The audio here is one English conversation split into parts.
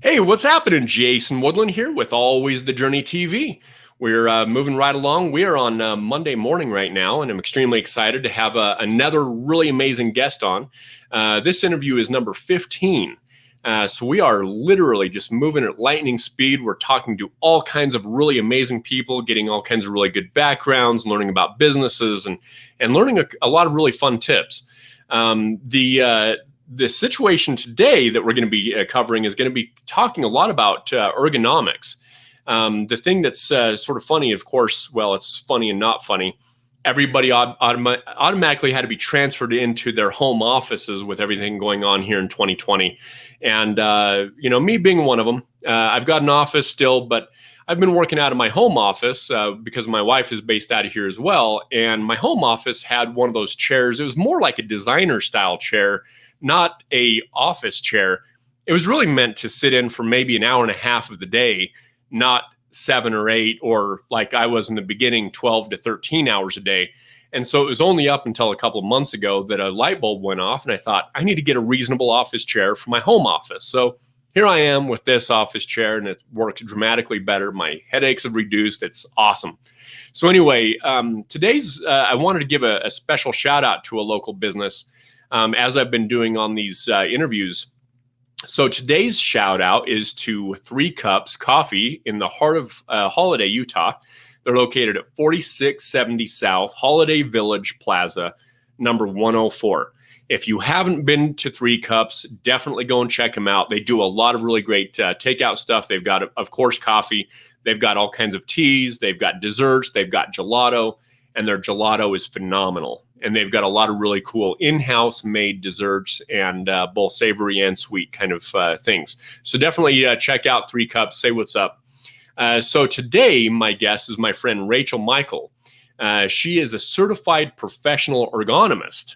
Hey, what's happening? Jason Woodland here with Always the Journey TV. We're moving right along. We are on Monday morning right now, and I'm extremely excited to have another really amazing guest on. This interview is number 15. So we are literally just moving at lightning speed. We're talking to all kinds of really amazing people, getting all kinds of really good backgrounds, learning about businesses, and learning a lot of really fun tips. The situation today that we're going to be covering is going to be talking a lot about ergonomics. The thing that's sort of funny, of course, well, it's funny and not funny. Everybody automatically had to be transferred into their home offices with everything going on here in 2020. And, me being one of them, I've got an office still, but I've been working out of my home office because my wife is based out of here as well. And my home office had one of those chairs. It was more like a designer style chair, not a office chair. It was really meant to sit in for maybe an hour and a half of the day, not 7 or 8, or like I was in the beginning, 12 to 13 hours a day. And so it was only up until a couple of months ago that a light bulb went off, and I thought, I need to get a reasonable office chair for my home office. So here I am with this office chair, and it works dramatically better. My headaches have reduced. It's awesome. So anyway, I wanted to give a special shout out to a local business, as I've been doing on these interviews. So today's shout out is to 3 Cups Coffee in the heart of Holiday, Utah. They're located at 4670 South Holiday Village Plaza, number 104. If you haven't been to 3 Cups, definitely go and check them out. They do a lot of really great takeout stuff. They've got, of course, coffee. They've got all kinds of teas. They've got desserts. They've got gelato, and their gelato is phenomenal. And they've got a lot of really cool in-house made desserts and both savory and sweet kind of things. So definitely check out 3 Cups. Say what's up. So today, my guest is my friend Rachel Michael. She is a certified professional ergonomist.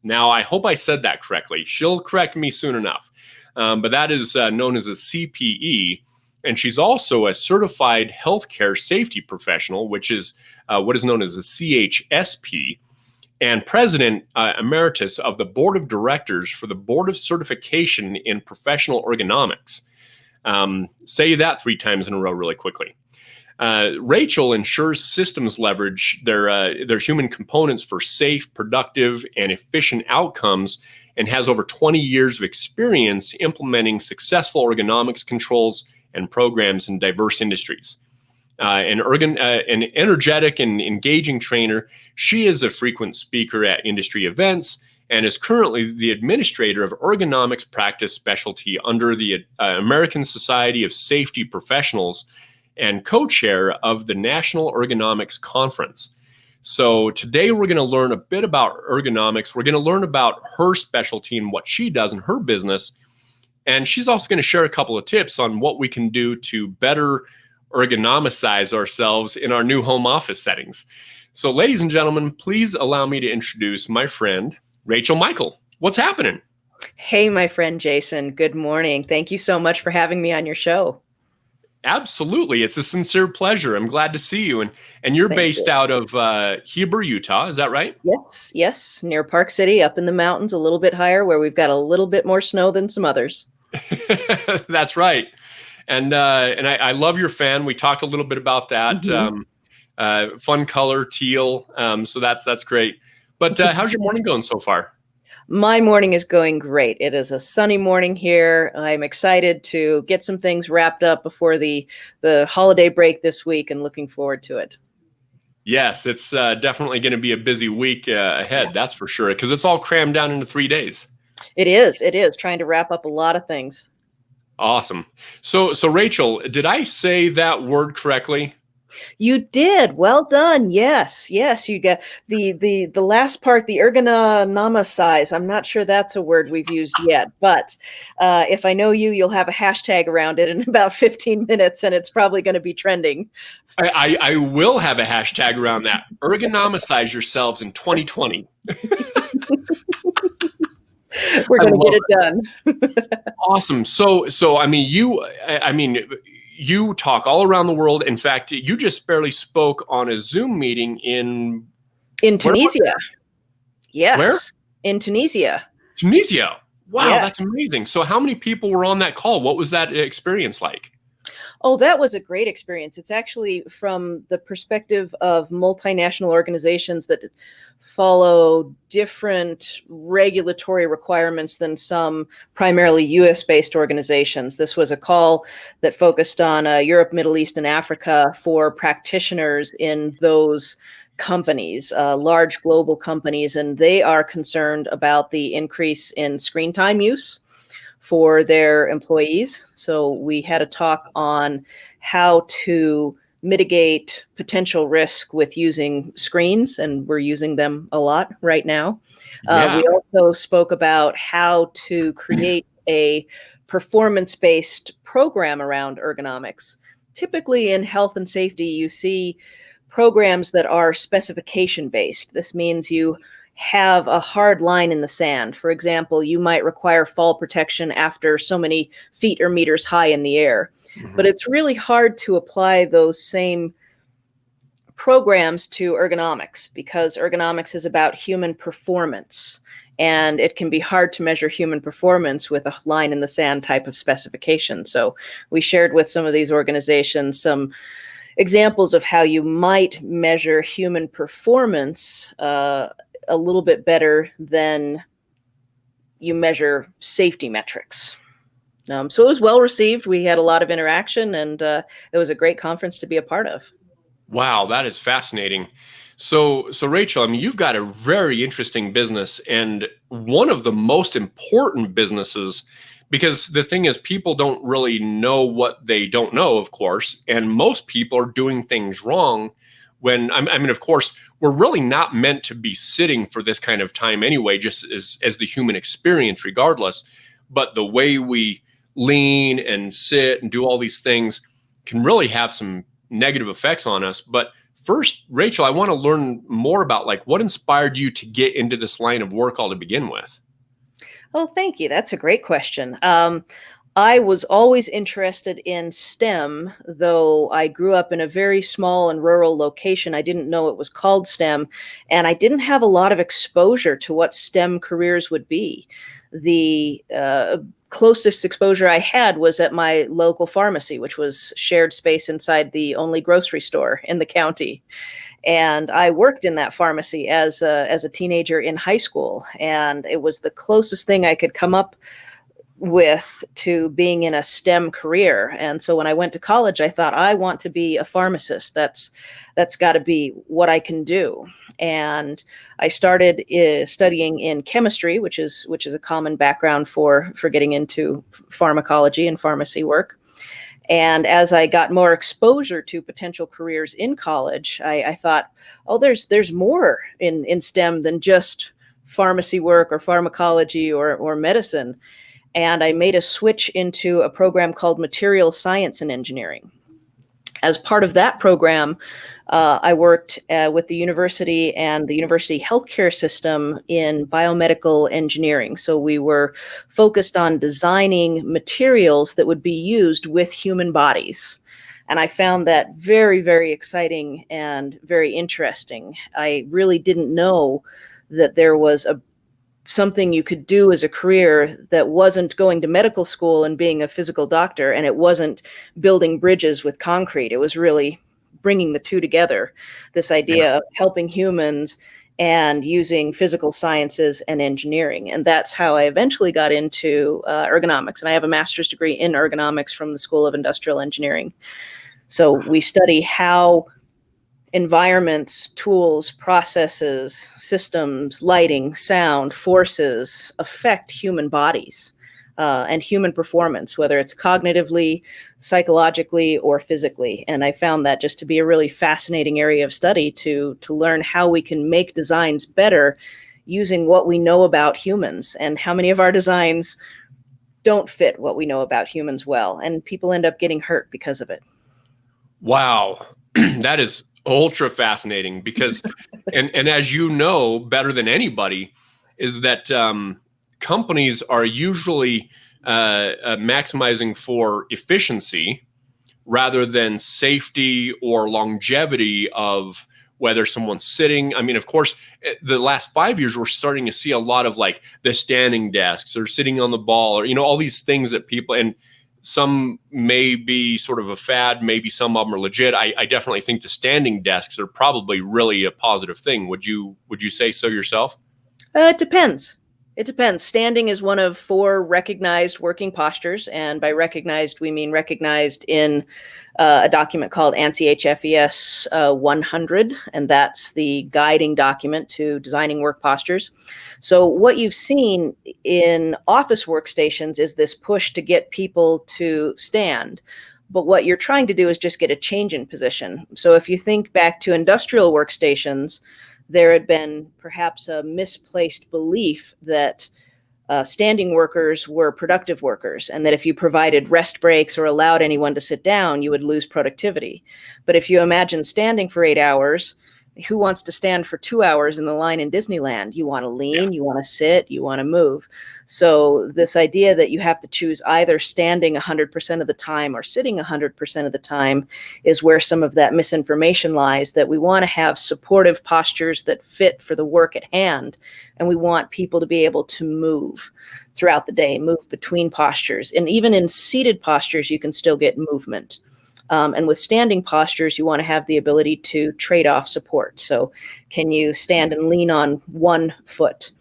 Now, I hope I said that correctly. She'll correct me soon enough. But that is known as a CPE. And she's also a certified healthcare safety professional, which is what is known as a CHSP, and president emeritus of the board of directors for the Board of Certification in Professional Ergonomics. Say that 3 times in a row really quickly. Rachel ensures systems leverage their human components for safe, productive, and efficient outcomes, and has over 20 years of experience implementing successful ergonomics controls and programs in diverse industries. An energetic and engaging trainer, she is a frequent speaker at industry events and is currently the administrator of ergonomics practice specialty under the American Society of Safety Professionals and co-chair of the National Ergonomics Conference. So today we're going to learn a bit about ergonomics. We're going to learn about her specialty and what she does in her business. And she's also going to share a couple of tips on what we can do to better ergonomicize ourselves in our new home office settings. So ladies and gentlemen, please allow me to introduce my friend, Rachel Michael. What's happening? Hey, my friend Jason. Good morning. Thank you so much for having me on your show. Absolutely. It's a sincere pleasure. I'm glad to see you. And you're based out of Heber, Utah. Is that right? Yes. Near Park City, up in the mountains, a little bit higher, where we've got a little bit more snow than some others. That's right. And I love your fan. We talked a little bit about that. Mm-hmm. Fun color, teal. So that's great. But how's your morning going so far? My morning is going great. It is a sunny morning here. I'm excited to get some things wrapped up before the holiday break this week, and looking forward to it. Yes, it's definitely going to be a busy week ahead. That's for sure, because it's all crammed down into 3 days. It is trying to wrap up a lot of things. Awesome. So Rachel, did I say that word correctly? You did. Well done. Yes. You got the last part, the ergonomicize. I'm not sure that's a word we've used yet, but if I know you, you'll have a hashtag around it in about 15 minutes, and it's probably going to be trending. I will have a hashtag around that. Ergonomicize yourselves in 2020. We're going to get it done. Awesome. So you talk all around the world. In fact, you just barely spoke on a Zoom meeting in Tunisia. Yes. Where? In Tunisia. Tunisia. Wow, Yeah. that's amazing. So how many people were on that call? What was that experience like? Oh, that was a great experience. It's actually from the perspective of multinational organizations that follow different regulatory requirements than some primarily US based organizations. This was a call that focused on Europe, Middle East, and Africa for practitioners in those companies, large global companies, and they are concerned about the increase in screen time use for their employees. So we had a talk on how to mitigate potential risk with using screens, and we're using them a lot right now. Yeah. We also spoke about how to create a performance-based program around ergonomics. Typically in health and safety, you see programs that are specification-based. This means you have a hard line in the sand. For example, you might require fall protection after so many feet or meters high in the air. But Mhm. it's really hard to apply those same programs to ergonomics because ergonomics is about human performance. And it can be hard to measure human performance with a line in the sand type of specification. So we shared with some of these organizations some examples of how you might measure human performance a little bit better than you measure safety metrics. So it was well received. We had a lot of interaction, and it was a great conference to be a part of. Wow, that is fascinating. So Rachel, I mean, you've got a very interesting business and one of the most important businesses because the thing is people don't really know what they don't know, of course, and most people are doing things wrong when I mean, of course, we're really not meant to be sitting for this kind of time anyway, just as the human experience regardless, but the way we lean and sit and do all these things can really have some negative effects on us. But first, Rachel, I want to learn more about like what inspired you to get into this line of work all to begin with. Oh, thank you. That's a great question. I was always interested in STEM, though I grew up in a very small and rural location. I didn't know it was called STEM, and I didn't have a lot of exposure to what STEM careers would be. The closest exposure I had was at my local pharmacy, which was shared space inside the only grocery store in the county. And I worked in that pharmacy as a teenager in high school, and it was the closest thing I could come up with to being in a STEM career. And so when I went to college, I thought I want to be a pharmacist. That's got to be what I can do. And I started studying in chemistry, which is a common background for getting into pharmacology and pharmacy work. And as I got more exposure to potential careers in college, I thought, oh, there's more in STEM than just pharmacy work or pharmacology or medicine. And I made a switch into a program called Material Science and Engineering. As part of that program, I worked with the university and the university healthcare system in biomedical engineering. So we were focused on designing materials that would be used with human bodies. And I found that very, very exciting and very interesting. I really didn't know that there was something you could do as a career that wasn't going to medical school and being a physical doctor, and it wasn't building bridges with concrete. It was really bringing the two together, this Yeah. idea of helping humans and using physical sciences and engineering. And that's how I eventually got into ergonomics. And I have a master's degree in ergonomics from the School of Industrial Engineering. So we study how environments, tools, processes, systems, lighting, sound, forces affect human bodies and human performance, whether it's cognitively, psychologically, or physically. And I found that just to be a really fascinating area of study to learn how we can make designs better using what we know about humans and how many of our designs don't fit what we know about humans well. And people end up getting hurt because of it. Wow. That is ultra fascinating because, and as you know better than anybody, is that companies are usually maximizing for efficiency rather than safety or longevity of whether someone's sitting. I mean, of course, the last 5 years, we're starting to see a lot of like the standing desks or sitting on the ball, or, all these things that people, and some may be sort of a fad, maybe some of them are legit. I definitely think the standing desks are probably really a positive thing. Would you say so yourself? It depends. It depends. Standing is one of 4 recognized working postures. And by recognized, we mean recognized in a document called ANSI HFES 100. And that's the guiding document to designing work postures. So what you've seen in office workstations is this push to get people to stand. But what you're trying to do is just get a change in position. So if you think back to industrial workstations, there had been perhaps a misplaced belief that standing workers were productive workers, and that if you provided rest breaks or allowed anyone to sit down, you would lose productivity. But if you imagine standing for 8 hours, who wants to stand for 2 hours in the line in Disneyland? You want to lean, you want to sit, you want to move. So this idea that you have to choose either standing 100% of the time or sitting 100% of the time is where some of that misinformation lies, that we want to have supportive postures that fit for the work at hand. And we want people to be able to move throughout the day, move between postures. And even in seated postures, you can still get movement. And with standing postures, you want to have the ability to trade off support. So can you stand and lean on one foot?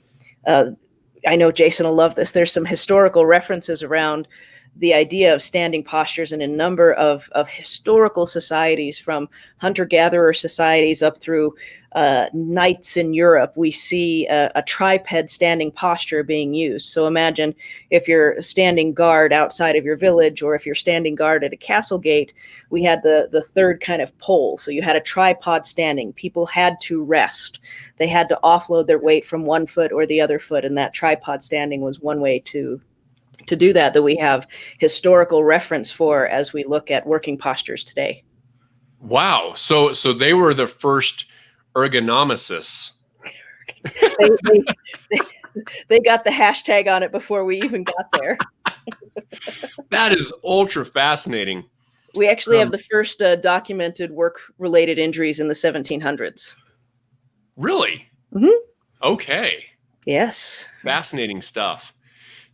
I know Jason will love this. There's some historical references around the idea of standing postures in a number of historical societies, from hunter-gatherer societies up through knights in Europe. We see a triped standing posture being used. So imagine if you're standing guard outside of your village, or if you're standing guard at a castle gate, we had the third kind of pole. So you had a tripod standing. People had to rest. They had to offload their weight from one foot or the other foot, and that tripod standing was one way to do that we have historical reference for as we look at working postures today. Wow. So they were the first ergonomicists. they got the hashtag on it before we even got there. That is ultra fascinating. We actually have the first documented work-related injuries in the 1700s. Really? Mm-hmm. Okay. Yes. Fascinating stuff.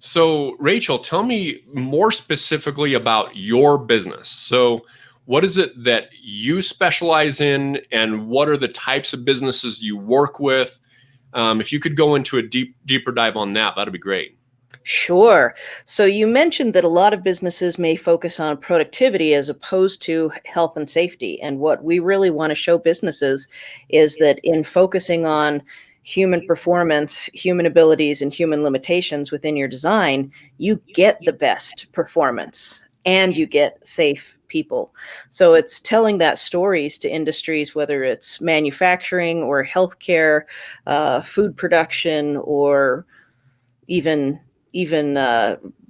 So, Rachel, tell me more specifically about your business. So, what is it that you specialize in, and what are the types of businesses you work with? If you could go into a deeper dive on that, that'd be great. Sure. So you mentioned that a lot of businesses may focus on productivity as opposed to health and safety. And what we really want to show businesses is that in focusing on human performance, human abilities, and human limitations within your design, you get the best performance and you get safe people. So it's telling that stories to industries, whether it's manufacturing or healthcare, food production, or even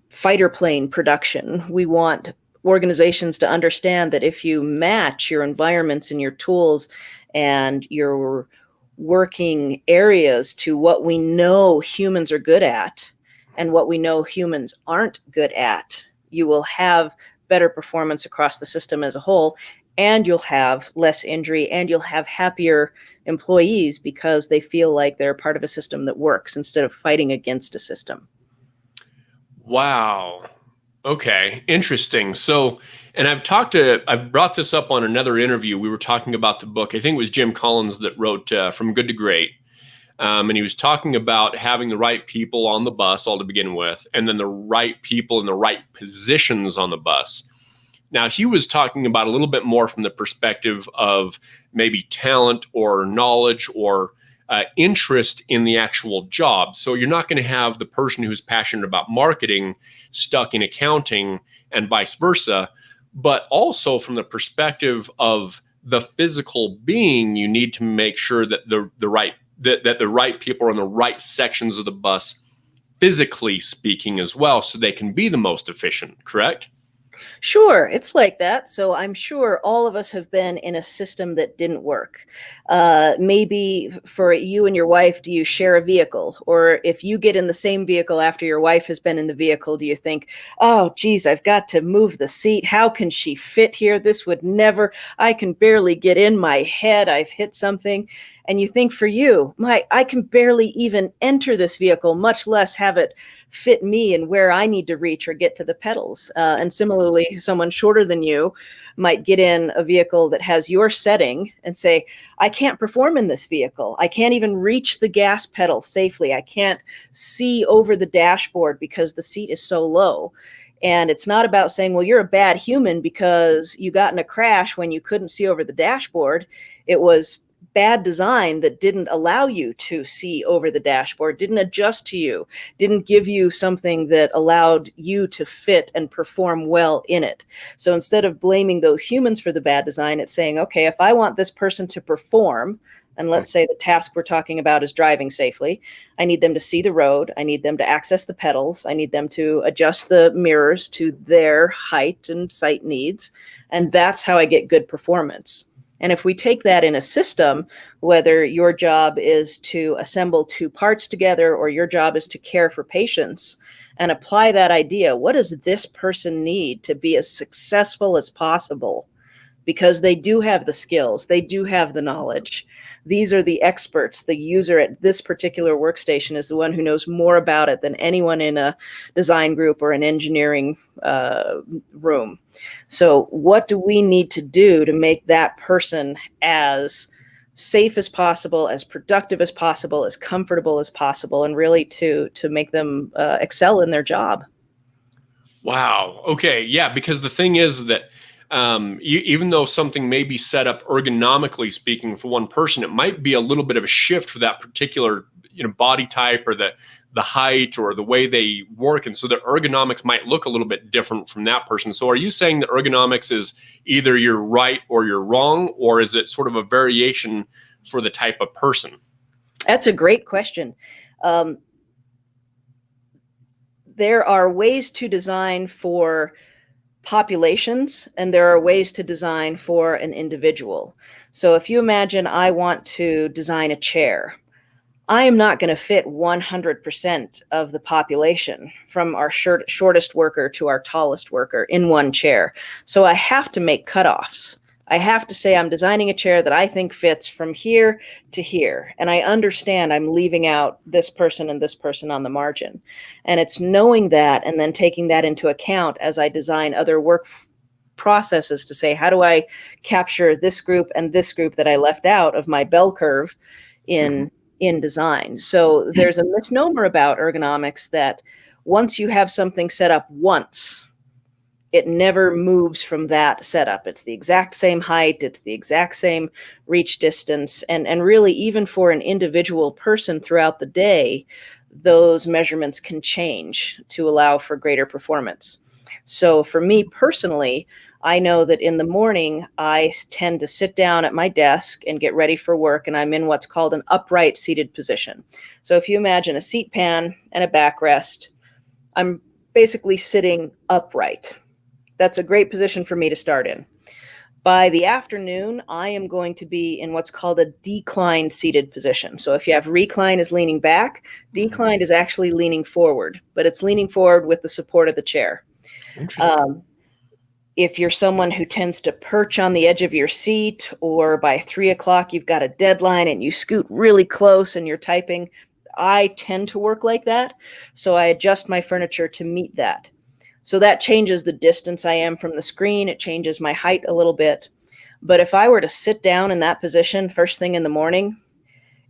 fighter plane production. We want organizations to understand that if you match your environments and your tools and your working areas to what we know humans are good at and what we know humans aren't good at, you will have better performance across the system as a whole, and you'll have less injury, and you'll have happier employees because they feel like they're part of a system that works instead of fighting against a system. Wow. Okay. Interesting. So, and I've brought this up on another interview. We were talking about the book. I think it was Jim Collins that wrote From Good to Great. And he was talking about having the right people on the bus all to begin with, and then the right people in the right positions on the bus. Now, he was talking about a little bit more from the perspective of maybe talent or knowledge or interest in the actual job. So you're not going to have the person who's passionate about marketing stuck in accounting and vice versa. But also from the perspective of the physical being, you need to make sure that the right people are in the right sections of the bus, physically speaking as well, so they can be the most efficient, correct? Sure, it's like that. So I'm sure all of us have been in a system that didn't work. Maybe for you and your wife, do you share a vehicle? Or if you get in the same vehicle after your wife has been in the vehicle, do you think, oh, geez, I've got to move the seat. How can she fit here? This would never, I can barely get in my head. I've hit something. And you think for you, I can barely even enter this vehicle, much less have it fit me and where I need to reach or get to the pedals. And similarly, someone shorter than you might get in a vehicle that has your setting and say, I can't perform in this vehicle. I can't even reach the gas pedal safely. I can't see over the dashboard because the seat is so low. And it's not about saying, well, you're a bad human because you got in a crash when you couldn't see over the dashboard. It was bad design that didn't allow you to see over the dashboard, didn't adjust to you, didn't give you something that allowed you to fit and perform well in it. So instead of blaming those humans for the bad design, it's saying, okay, if I want this person to perform, and let's say the task we're talking about is driving safely, I need them to see the road, I need them to access the pedals, I need them to adjust the mirrors to their height and sight needs, and that's how I get good performance. And if we take that in a system, whether your job is to assemble two parts together or your job is to care for patients, and apply that idea, what does this person need to be as successful as possible? Because they do have the skills, they do have the knowledge. These are the experts. The user at this particular workstation is the one who knows more about it than anyone in a design group or an engineering room. So what do we need to do to make that person as safe as possible, as productive as possible, as comfortable as possible, and really to make them excel in their job? Wow. Okay. Yeah. Because the thing is that even though something may be set up ergonomically speaking for one person, it might be a little bit of a shift for that particular body type or the height or the way they work, and so the ergonomics might look a little bit different from that person. So are you saying that ergonomics is either you're right or you're wrong, or is it sort of a variation for the type of person? That's a great question. There are ways to design for populations, and there are ways to design for an individual. So if you imagine I want to design a chair, I am not going to fit 100% of the population, from our shortest worker to our tallest worker, in one chair. So I have to make cutoffs. I have to say I'm designing a chair that I think fits from here to here. And I understand I'm leaving out this person and this person on the margin. And it's knowing that and then taking that into account as I design other work processes to say, how do I capture this group and this group that I left out of my bell curve in design? So there's a misnomer about ergonomics that once you have something set up once, it never moves from that setup. It's the exact same height, it's the exact same reach distance, and really even for an individual person throughout the day, those measurements can change to allow for greater performance. So for me personally, I know that in the morning, I tend to sit down at my desk and get ready for work, and I'm in what's called an upright seated position. So if you imagine a seat pan and a backrest, I'm basically sitting upright. That's a great position for me to start in. By the afternoon, I am going to be in what's called a declined seated position. So if you have recline is leaning back, declined is actually leaning forward, but it's leaning forward with the support of the chair. If you're someone who tends to perch on the edge of your seat, or by 3 o'clock you've got a deadline and you scoot really close and you're typing, I tend to work like that. So I adjust my furniture to meet that. So that changes the distance I am from the screen. It changes my height a little bit. But if I were to sit down in that position first thing in the morning,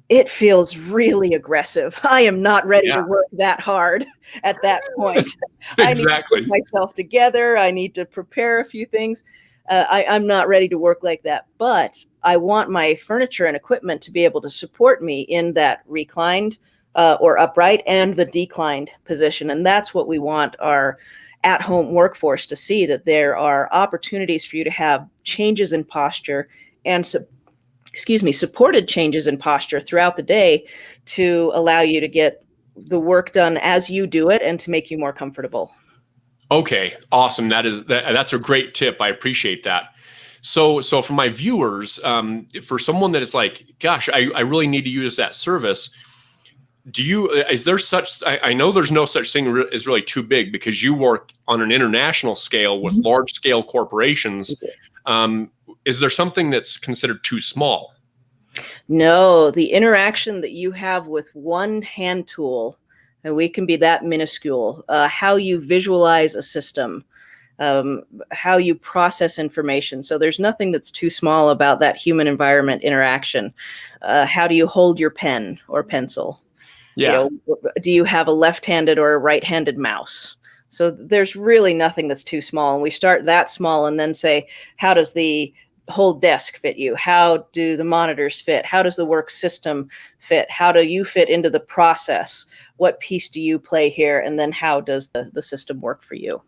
it feels really aggressive. I am not ready to work that hard at that point. Exactly. I need to put myself together. I need to prepare a few things. I'm not ready to work like that. But I want my furniture and equipment to be able to support me in that reclined or upright and the declined position. And that's what we want our at-home workforce to see, that there are opportunities for you to have changes in posture and supported changes in posture throughout the day to allow you to get the work done as you do it and to make you more comfortable. Okay, awesome. That's a great tip. I appreciate that. So for my viewers, for someone that is like, gosh, I really need to use that service. Is there such, I know there's no such thing as really too big, because you work on an international scale with large scale corporations. Is there something that's considered too small? No, the interaction that you have with one hand tool, and we can be that minuscule, how you visualize a system, how you process information. So there's nothing that's too small about that human environment interaction. How do you hold your pen or pencil? Yeah. Do you have a left-handed or a right-handed mouse? So there's really nothing that's too small. And we start that small and then say, how does the whole desk fit you? How do the monitors fit? How does the work system fit? How do you fit into the process? What piece do you play here? And then how does the system work for you?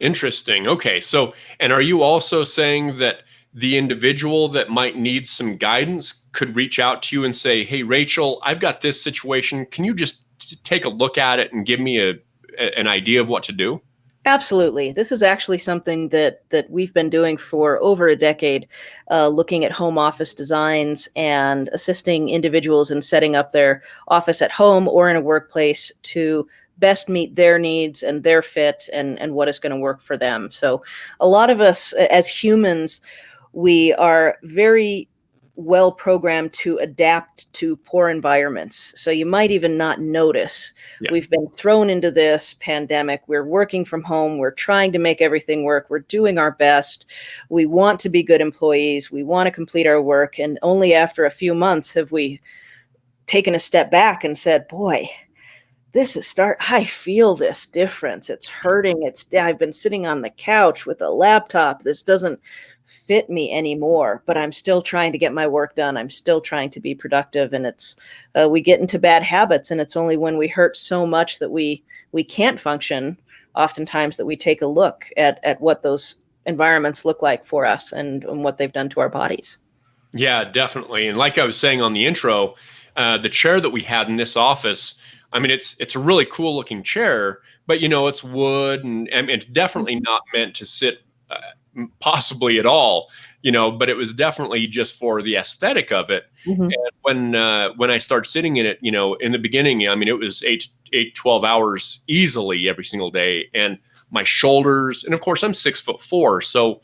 Interesting. Okay. So, and are you also saying that the individual that might need some guidance could reach out to you and say, hey, Rachel, I've got this situation. Can you just take a look at it and give me an idea of what to do? Absolutely. This is actually something that we've been doing for over a decade, looking at home office designs and assisting individuals in setting up their office at home or in a workplace to best meet their needs and their fit and what is going to work for them. So a lot of us as humans, we are very well programmed to adapt to poor environments. So you might even not notice. Yeah. We've been thrown into this pandemic. We're working from home. We're trying to make everything work. We're doing our best. We want to be good employees. We want to complete our work. And only after a few months have we taken a step back and said, boy, I feel this difference. It's hurting. I've been sitting on the couch with a laptop. This doesn't fit me anymore, but I'm still trying to get my work done. I'm still trying to be productive. And we get into bad habits, and it's only when we hurt so much that we can't function, oftentimes, that we take a look at what those environments look like for us and what they've done to our bodies. Yeah, definitely. And like I was saying on the intro, the chair that we had in this office, I mean, it's a really cool looking chair, but it's wood and it's definitely not meant to sit possibly at all, but it was definitely just for the aesthetic of it. Mm-hmm. And when I started sitting in it, in the beginning, I mean, it was 12 hours easily every single day. And my shoulders, and of course I'm 6'4", so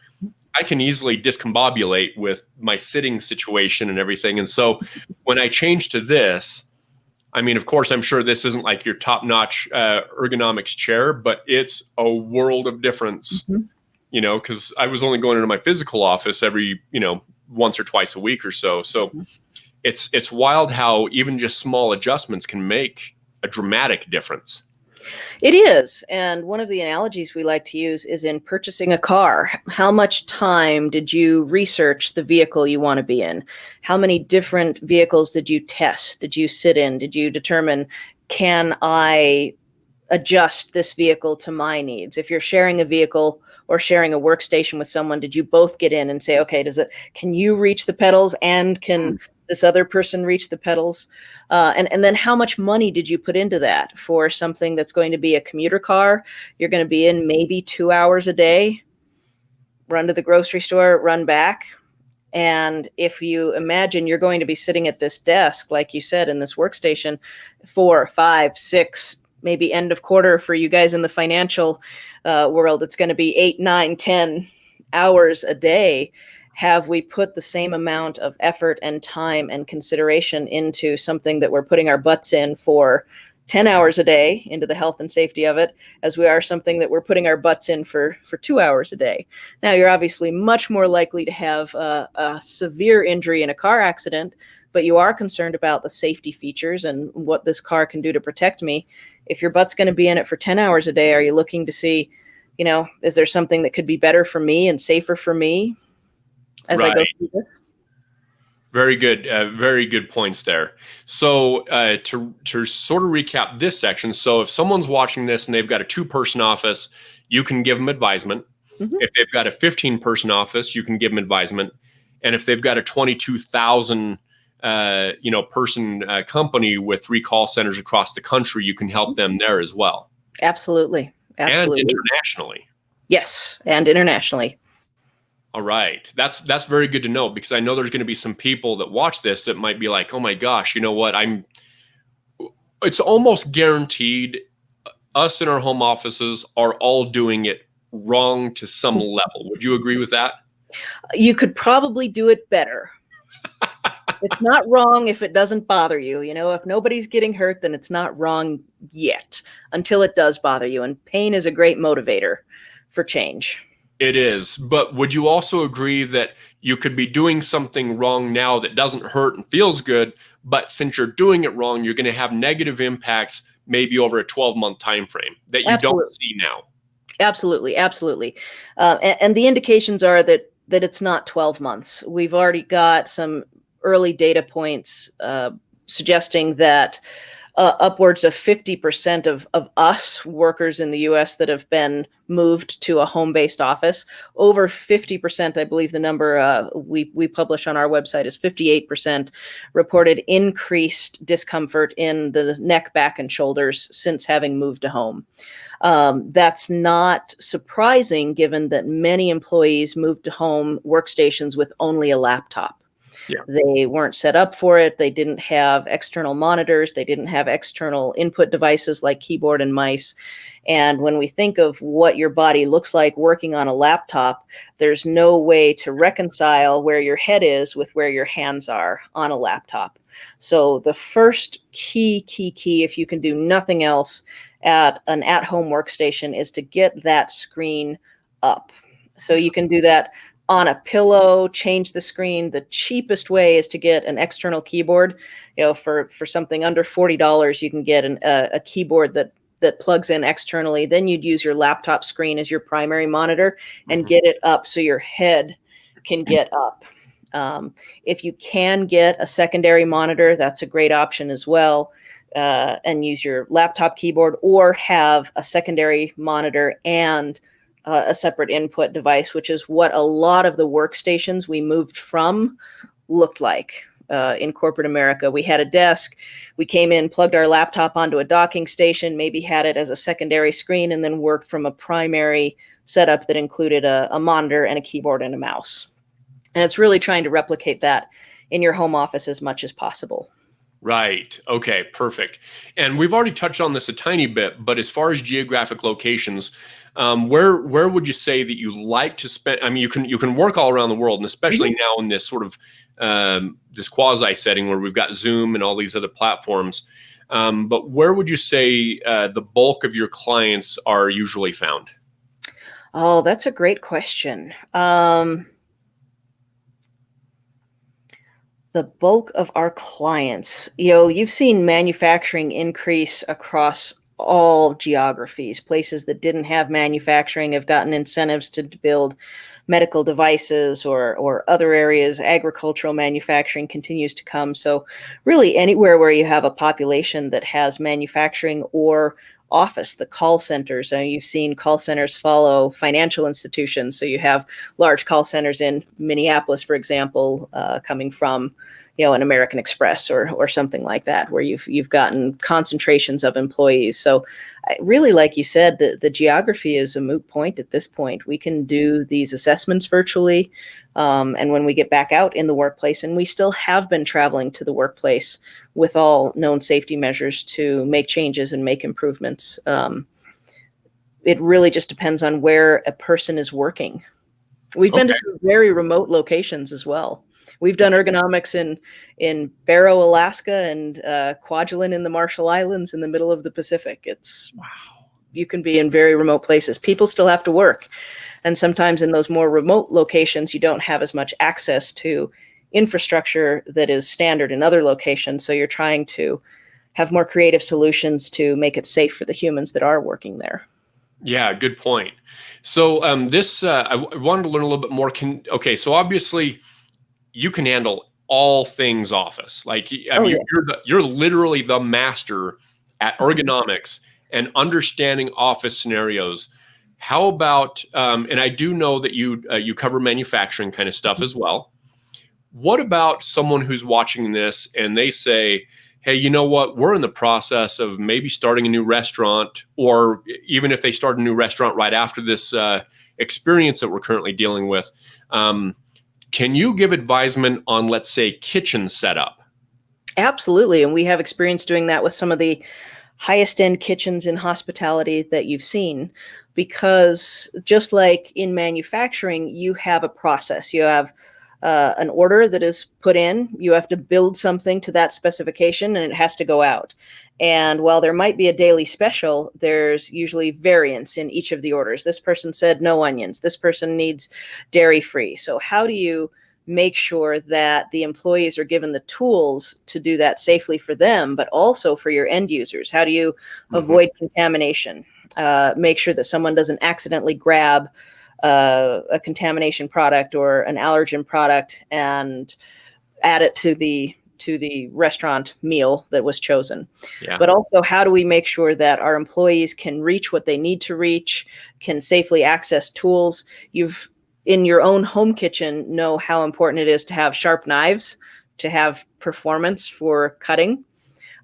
I can easily discombobulate with my sitting situation and everything. And so when I changed to this, I mean, of course, I'm sure this isn't like your top-notch ergonomics chair, but it's a world of difference, because I was only going into my physical office every, once or twice a week or so. So it's wild how even just small adjustments can make a dramatic difference. It is. And one of the analogies we like to use is in purchasing a car. How much time did you research the vehicle you want to be in? How many different vehicles did you test? Did you sit in? Did you determine, can I adjust this vehicle to my needs? If you're sharing a vehicle or sharing a workstation with someone, did you both get in and say, okay, can you reach the pedals and can this other person reach the pedals? And then how much money did you put into that for something that's going to be a commuter car? You're going to be in maybe 2 hours a day, run to the grocery store, run back. And if you imagine you're going to be sitting at this desk, like you said, in this workstation, 4, 5, 6, maybe end of quarter for you guys in the financial world, it's going to be 8, 9, 10 hours a day. Have we put the same amount of effort and time and consideration into something that we're putting our butts in for 10 hours a day, into the health and safety of it, as we are something that we're putting our butts in for 2 hours a day? Now, you're obviously much more likely to have a severe injury in a car accident, but you are concerned about the safety features and what this car can do to protect me. If your butt's going to be in it for 10 hours a day, are you looking to see, is there something that could be better for me and safer for me as I go through this? Very good points there. So to sort of recap this section, so if someone's watching this and they've got a 2-person office, you can give them advisement. Mm-hmm. If they've got a 15-person office, you can give them advisement. And if they've got a 22,000 person company with 3 call centers across the country, you can help them there as well. Absolutely. And Absolutely. internationally. Yes, and internationally. All right. That's very good to know, because I know there's going to be some people that watch this that might be like, oh my gosh, you know what? It's almost guaranteed us in our home offices are all doing it wrong to some level. Would you agree with that? You could probably do it better. It's not wrong if it doesn't bother you. You know, if nobody's getting hurt, then it's not wrong yet until it does bother you. And pain is a great motivator for change. It is. But would you also agree that you could be doing something wrong now that doesn't hurt and feels good, but since you're doing it wrong, you're going to have negative impacts maybe over a 12-month time frame that you Absolutely. don't see now? Absolutely, absolutely. And the indications are that it's not 12 months. We've already got some early data points suggesting that upwards of 50% of us workers in the US that have been moved to a home-based office, over 50%, I believe the number we publish on our website is 58%, reported increased discomfort in the neck, back, and shoulders since having moved to home. That's not surprising given that many employees moved to home workstations with only a laptop. Yeah. They weren't set up for it. They didn't have external monitors. They didn't have external input devices like keyboard and mice. And when we think of what your body looks like working on a laptop, there's no way to reconcile where your head is with where your hands are on a laptop. So the first key, if you can do nothing else at an at-home workstation, is to get that screen up. So you can do that on a pillow, change the screen. The cheapest way is to get an external keyboard. You know, for something under $40, you can get a keyboard that plugs in externally. Then you'd use your laptop screen as your primary monitor and get it up so your head can get up. If you can get a secondary monitor, that's a great option as well. And use your laptop keyboard, or have a secondary monitor and a separate input device, which is what a lot of the workstations we moved from looked like in corporate America. We had a desk, we came in, plugged our laptop onto a docking station, maybe had it as a secondary screen, and then worked from a primary setup that included a monitor and a keyboard and a mouse. And it's really trying to replicate that in your home office as much as possible. Right. Okay, perfect. And we've already touched on this a tiny bit, but as far as geographic locations, where would you say that you like to spend? I mean, you can work all around the world, and especially now in this sort of this quasi setting where we've got Zoom and all these other platforms. But where would you say the bulk of your clients are usually found? Oh, that's a great question. The bulk of our clients, you know, you've seen manufacturing increase across all geographies. Places that didn't have manufacturing have gotten incentives to build medical devices or other areas. Agricultural manufacturing continues to come. So really anywhere where you have a population that has manufacturing or office, the call centers. You've seen call centers follow financial institutions. So you have large call centers in Minneapolis, for example, coming from, you know, an American Express or something like that, where you've gotten concentrations of employees. So really, like you said, the geography is a moot point at this point. We can do these assessments virtually. And when we get back out in the workplace, and we still have been traveling to the workplace with all known safety measures to make changes and make improvements. It really just depends on where a person is working. We've been to some very remote locations as well. We've done ergonomics in Barrow, Alaska, and Kwajalein in the Marshall Islands in the middle of the Pacific. You can be in very remote places. People still have to work. And sometimes in those more remote locations, you don't have as much access to infrastructure that is standard in other locations. So you're trying to have more creative solutions to make it safe for the humans that are working there. Yeah, good point. So I wanted to learn a little bit more. So obviously you can handle all things office. Like, you're literally the master at ergonomics and understanding office scenarios. How about, and I do know that you cover manufacturing kind of stuff as well. What about someone who's watching this and they say, hey, you know what? We're in the process of maybe starting a new restaurant, or even if they start a new restaurant right after this experience that we're currently dealing with, can you give advisement on, let's say, kitchen setup? Absolutely. And we have experience doing that with some of the highest end kitchens in hospitality that you've seen, because just like in manufacturing, you have a process. You have an order that is put in, you have to build something to that specification, and it has to go out. And while there might be a daily special, there's usually variance in each of the orders. This person said no onions. This person needs dairy free. So how do you make sure that the employees are given the tools to do that safely for them, but also for your end users? How do you avoid contamination? Make sure that someone doesn't accidentally grab a contamination product or an allergen product and add it to the restaurant meal that was chosen. Yeah. But also, how do we make sure that our employees can reach what they need to reach, can safely access tools? You've, in your own home kitchen, know how important it is to have sharp knives, to have performance for cutting.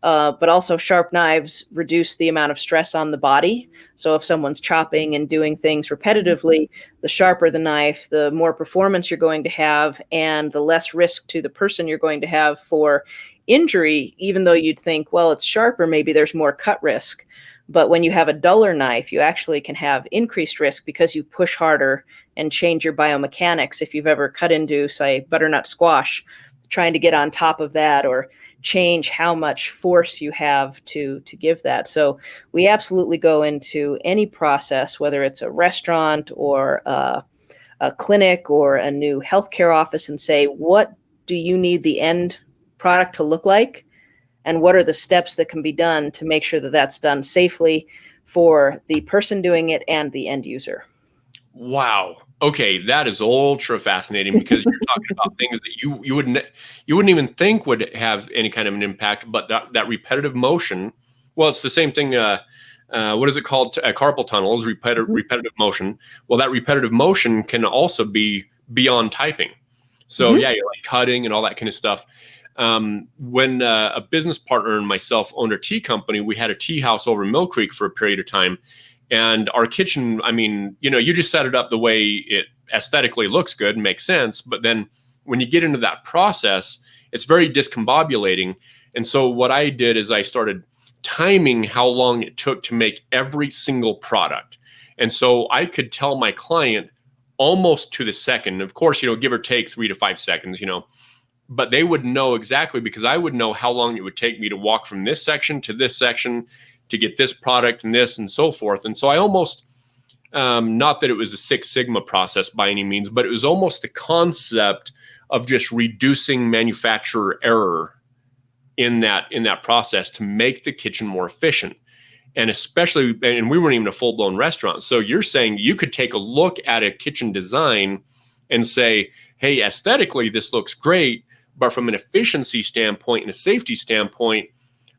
But also sharp knives reduce the amount of stress on the body. So if someone's chopping and doing things repetitively, the sharper the knife, the more performance you're going to have, and the less risk to the person you're going to have for injury, even though you'd think, well, it's sharper, maybe there's more cut risk. But when you have a duller knife, you actually can have increased risk because you push harder and change your biomechanics. If you've ever cut into, say, butternut squash, trying to get on top of that, or change how much force you have to give that. So we absolutely go into any process, whether it's a restaurant or a clinic or a new healthcare office, and say, what do you need the end product to look like? And what are the steps that can be done to make sure that that's done safely for the person doing it and the end user? Wow. Okay, that is ultra fascinating, because you're talking about things that you wouldn't even think would have any kind of an impact, but that repetitive motion. Well, it's the same thing. What is it called? Carpal tunnel is repetitive motion. Well, that repetitive motion can also be beyond typing. So yeah, you're like cutting and all that kind of stuff. When a business partner and myself owned a tea company, we had a tea house over in Mill Creek for a period of time. And our kitchen, I mean, you just set it up the way it aesthetically looks good and makes sense. But then when you get into that process, it's very discombobulating. And so what I did is I started timing how long it took to make every single product. And so I could tell my client almost to the second, of course, give or take 3 to 5 seconds, but they would know exactly, because I would know how long it would take me to walk from this section to this section to get this product and this and so forth. And so I almost, not that it was a Six Sigma process by any means, but it was almost the concept of just reducing manufacturer error in that process to make the kitchen more efficient. And especially, and we weren't even a full-blown restaurant. So you're saying you could take a look at a kitchen design and say, hey, aesthetically, this looks great, but from an efficiency standpoint and a safety standpoint,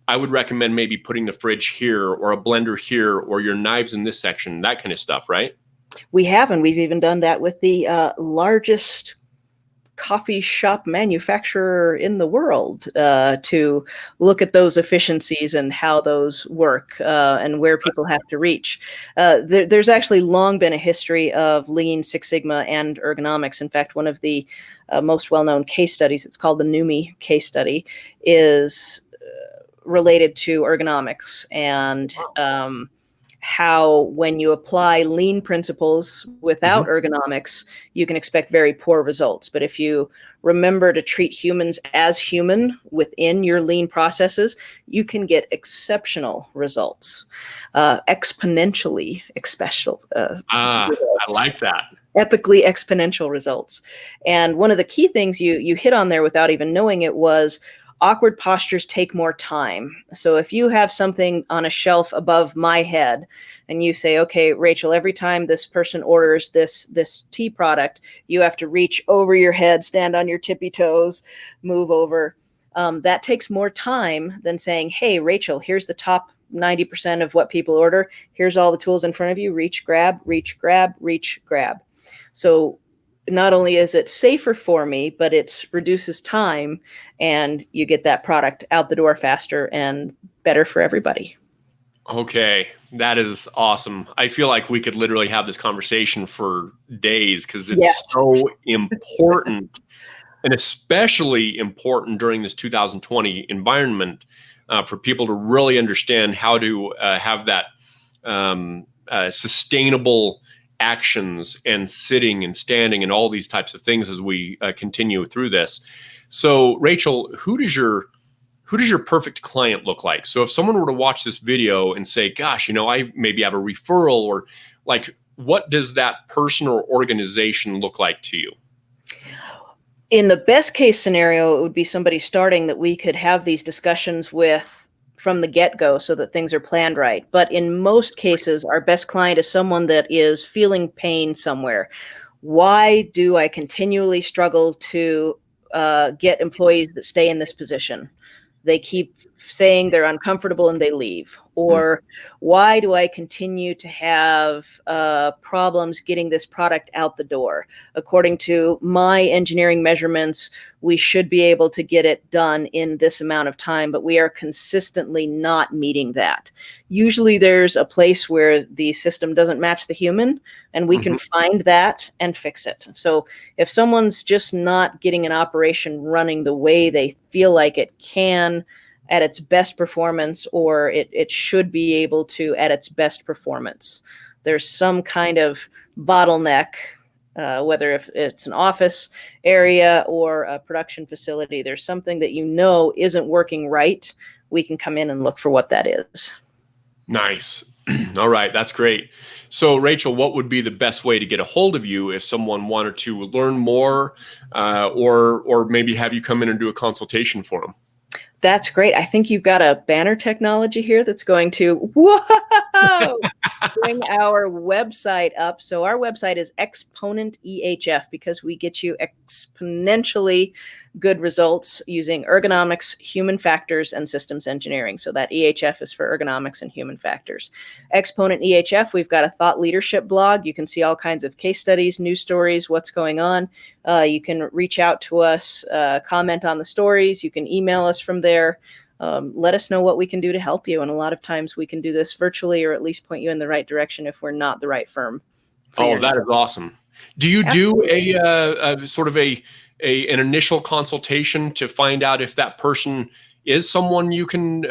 I would recommend maybe putting the fridge here, or a blender here, or your knives in this section, that kind of stuff, right? We have, and we've even done that with the largest coffee shop manufacturer in the world, to look at those efficiencies and how those work, and where people have to reach. There's actually long been a history of Lean, Six Sigma, and ergonomics. In fact, one of the most well-known case studies, it's called the NUMMI case study, is related to ergonomics, and how when you apply lean principles without ergonomics, you can expect very poor results. But if you remember to treat humans as human within your lean processes, you can get exceptional results, exponentially special. I like that. Epically exponential results. And one of the key things you hit on there without even knowing it was awkward postures take more time. So if you have something on a shelf above my head and you say, okay, Rachel, every time this person orders this tea product, you have to reach over your head, stand on your tippy toes, move over. That takes more time than saying, hey, Rachel, here's the top 90% of what people order. Here's all the tools in front of you. Reach, grab, reach, grab, reach, grab. So not only is it safer for me, but it reduces time, and you get that product out the door faster and better for everybody. Okay, that is awesome. I feel like we could literally have this conversation for days because it's Yes. so important, and especially important during this 2020 environment for people to really understand how to have that sustainable actions and sitting and standing and all these types of things as we continue through this. So, Rachel, who does your perfect client look like? So if someone were to watch this video and say, gosh, I maybe have a referral, or like, what does that person or organization look like to you? In the best case scenario, it would be somebody starting that we could have these discussions with from the get-go so that things are planned right. But in most cases, our best client is someone that is feeling pain somewhere. Why do I continually struggle to get employees that stay in this position? They keep saying they're uncomfortable and they leave. Or why do I continue to have problems getting this product out the door? According to my engineering measurements, we should be able to get it done in this amount of time, but we are consistently not meeting that. Usually there's a place where the system doesn't match the human, and we can find that and fix it. So if someone's just not getting an operation running the way they feel like it can at its best performance, or it should be able to at its best performance, there's some kind of bottleneck, whether if it's an office area or a production facility, there's something that isn't working right. We can come in and look for what that is. Nice. All right, that's great. So, Rachel, what would be the best way to get a hold of you if someone wanted to learn more, or maybe have you come in and do a consultation for them? That's great. I think you've got a banner technology here that's going to bring our website up. So our website is Exponent EHF because we get you exponentially good results using ergonomics, human factors, and systems engineering. So that EHF is for ergonomics and human factors. Exponent EHF, we've got a thought leadership blog. You can see all kinds of case studies, news stories, what's going on. You can reach out to us, comment on the stories. You can email us from there. Let us know what we can do to help you. And a lot of times we can do this virtually, or at least point you in the right direction if we're not the right firm. Oh, that is awesome. Do you do a sort of an initial consultation to find out if that person is someone you can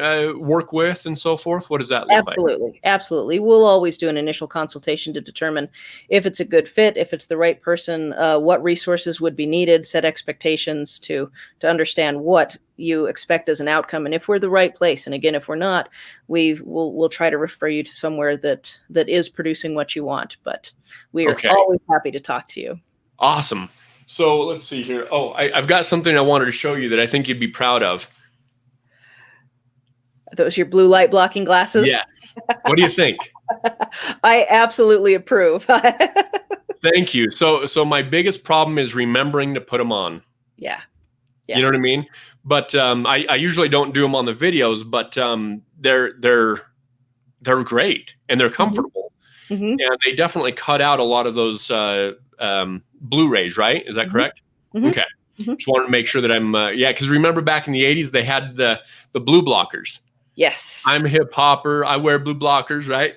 work with and so forth? What does that look like? Absolutely. Absolutely. We'll always do an initial consultation to determine if it's a good fit, if it's the right person, what resources would be needed, set expectations to understand what you expect as an outcome, and if we're the right place. And again, if we're not, we'll try to refer you to somewhere that is producing what you want. But we are always happy to talk to you. Awesome. So let's see here. Oh, I've got something I wanted to show you that I think you'd be proud of. Are those your blue light blocking glasses? Yes. What do you think? I absolutely approve. Thank you. So my biggest problem is remembering to put them on. Yeah. You know what I mean? But I usually don't do them on the videos, but they're great and they're comfortable. And they definitely cut out a lot of those blue rays, right? Is that correct? Okay. Just wanted to make sure that I'm, because remember back in the 80s, they had the blue blockers. Yes. I'm a hip hopper. I wear blue blockers, right?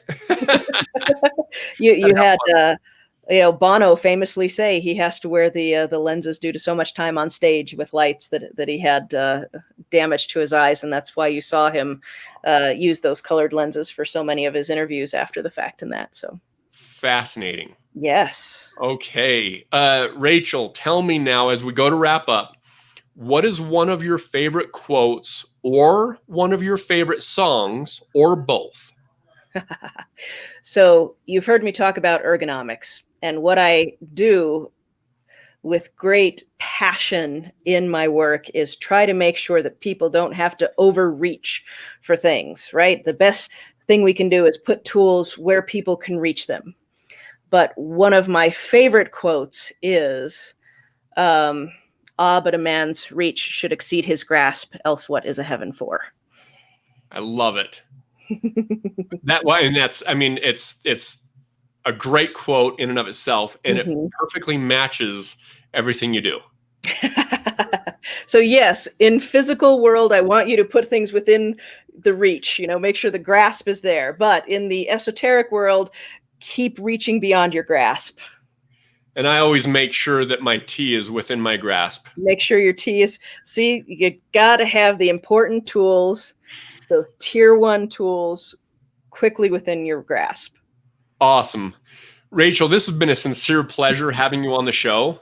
You had, Bono famously say he has to wear the lenses due to so much time on stage with lights that he had damage to his eyes. And that's why you saw him use those colored lenses for so many of his interviews after the fact and that. So fascinating. Yes. Okay. Rachel, tell me now, as we go to wrap up, what is one of your favorite quotes or one of your favorite songs, or both? So you've heard me talk about ergonomics, and what I do with great passion in my work is try to make sure that people don't have to overreach for things, right? The best thing we can do is put tools where people can reach them. But one of my favorite quotes is, but a man's reach should exceed his grasp, else what is a heaven for? I love it. It's a great quote in and of itself, and it Mhm. perfectly matches everything you do. So yes, in physical world, I want you to put things within the reach, make sure the grasp is there. But in the esoteric world, keep reaching beyond your grasp. And I always make sure that my tea is within my grasp. Make sure your tea is, see, you got to have the important tools, those tier 1 tools quickly within your grasp. Awesome. Rachel, this has been a sincere pleasure having you on the show.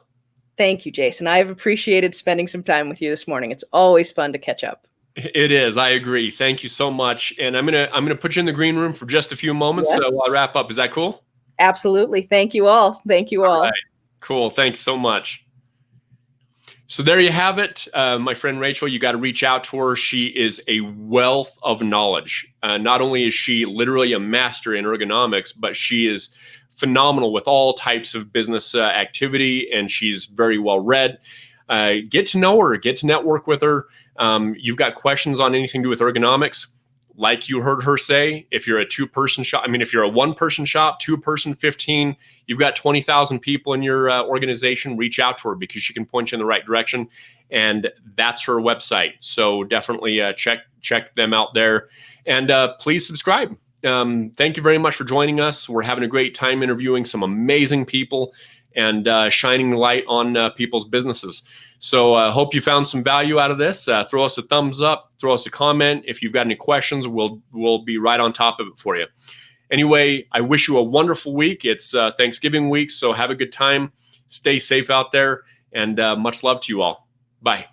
Thank you, Jason. I've appreciated spending some time with you this morning. It's always fun to catch up. It is. I agree. Thank you so much. And I'm gonna put you in the green room for just a few moments. Yes. So I'll wrap up. Is that cool? Absolutely. Thank you all. Thank you all. Right. Cool. Thanks so much. So there you have it. My friend Rachel, you got to reach out to her. She is a wealth of knowledge. Not only is she literally a master in ergonomics, but she is phenomenal with all types of business activity, and she's very well read. Get to know her, get to network with her. You've got questions on anything to do with ergonomics, like you heard her say, if you're a two-person shop, if you're a one-person shop, two-person, 15, you've got 20,000 people in your organization, reach out to her because she can point you in the right direction. And that's her website. So definitely check them out there. And please subscribe. Thank you very much for joining us. We're having a great time interviewing some amazing people and shining light on people's businesses. So I hope you found some value out of this. Throw us a thumbs up, throw us a comment. If you've got any questions, we'll be right on top of it for you. Anyway, I wish you a wonderful week. It's Thanksgiving week, so have a good time. Stay safe out there, and much love to you all. Bye.